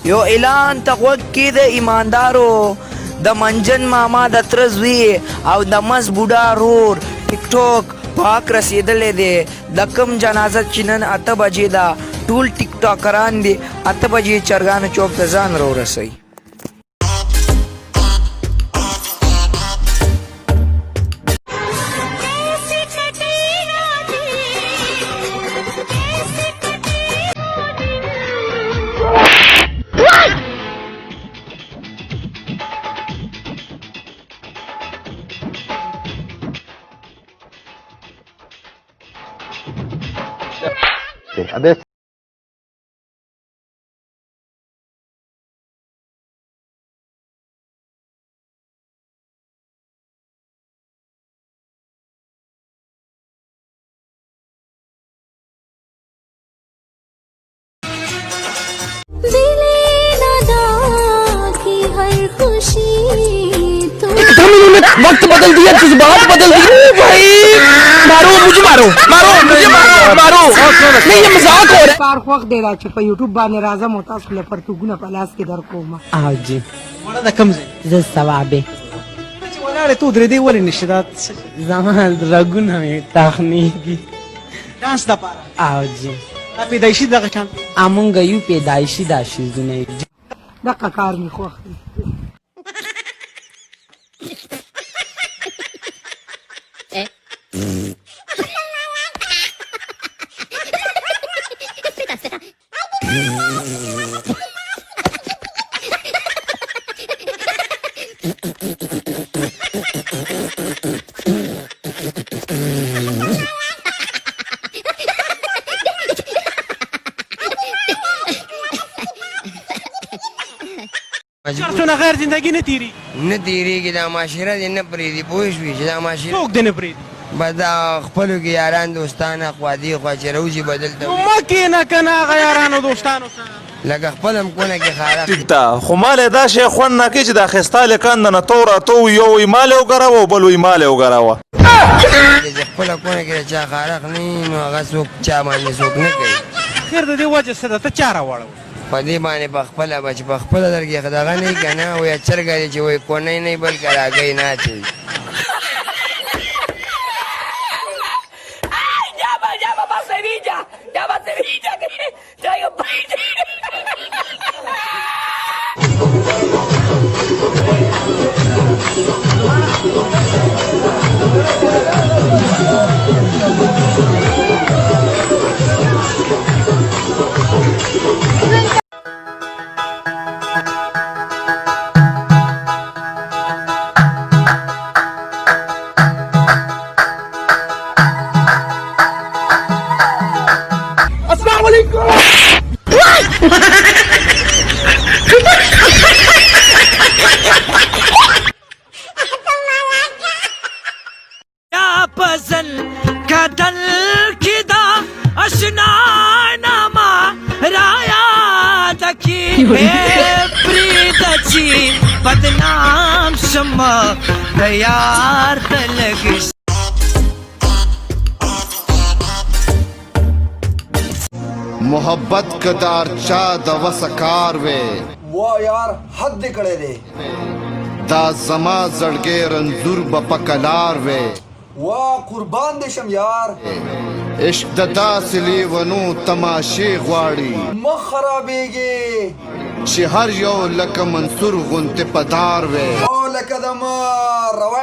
یو اعلان تغوږ کې د ایماندارو د منجن ماما د تره زوی او د مس بوډا رور ټیک ټاک پاک رسېدلی دی د کوم جنازه چې نن 8 بجې ده ټول ټیک ټاکران دي 8 بجې چرګانو چوک ته ځان راورسوي अबे वक्त बदल दिया, जज्बात बदल दिए भाई। मारो मुझे, मारो मारो मुझे, मारो नहीं, ये मजाक हो रहा है। کار خوښ دی دا چې په یوټیوب باندې راځم او تاسو له پرتوګونه په لاس کې درکوم. او جی وړه د کوم ځای زه ثوابې چې ولاړې تو درې دی ولې نشي دا زمان رګونه مې تخنیږي ډانس دپاره او جی دا پیدایشي دغه شان امونږ یو پیدایشي دا شیزونه دغه کار مې خوښ دی. شرطونه غیر زندگی نه تیری نه تېرېږي دا معاشره دې نه پرېږدي پوه شوې چې دا معاشره څوک دې نه پرېږدي بس دا خپلو کې یاران دوستان خوا دې خوا چې روزي بدل ته نو مه کښېنه که نه هغه یارانو دوستانو سره لکه خپل هم کونه کې خارق ټیک ده خو مال دا شی خوند نه کوي چې دا اخیستا لیکان د نتو راتو یو وی مال یې وګراوه او بل وی مال یې وګراوه چې خپله کونه کې د چا خارق نه وي نو هغه څوک چا باندې څوک نه کوي خیر د دې وجه څه ده ته چا راوړو په دې باندې په خپله به چې په خپله درکې دغه نه وي که نه وایي چرګه دی چې وایي کونی نه وي بلکې راګۍ نه اچوي پسند کدل کدا اشنا نما رایا دکی پریدچی بدنام شما دیار دلگش मोहब्बत कदार चा दवसकार वे वाह यार हद निकले दे दा जमा जड़गे रंजूर बपकलार वे वाह कुर्बान देशम यार इश्क ददा सिली वनु तमाशे ग्वाड़ी मख खराबेगे शहर यो लक मंसूर गुंते पदार वे ओ लकदम रवा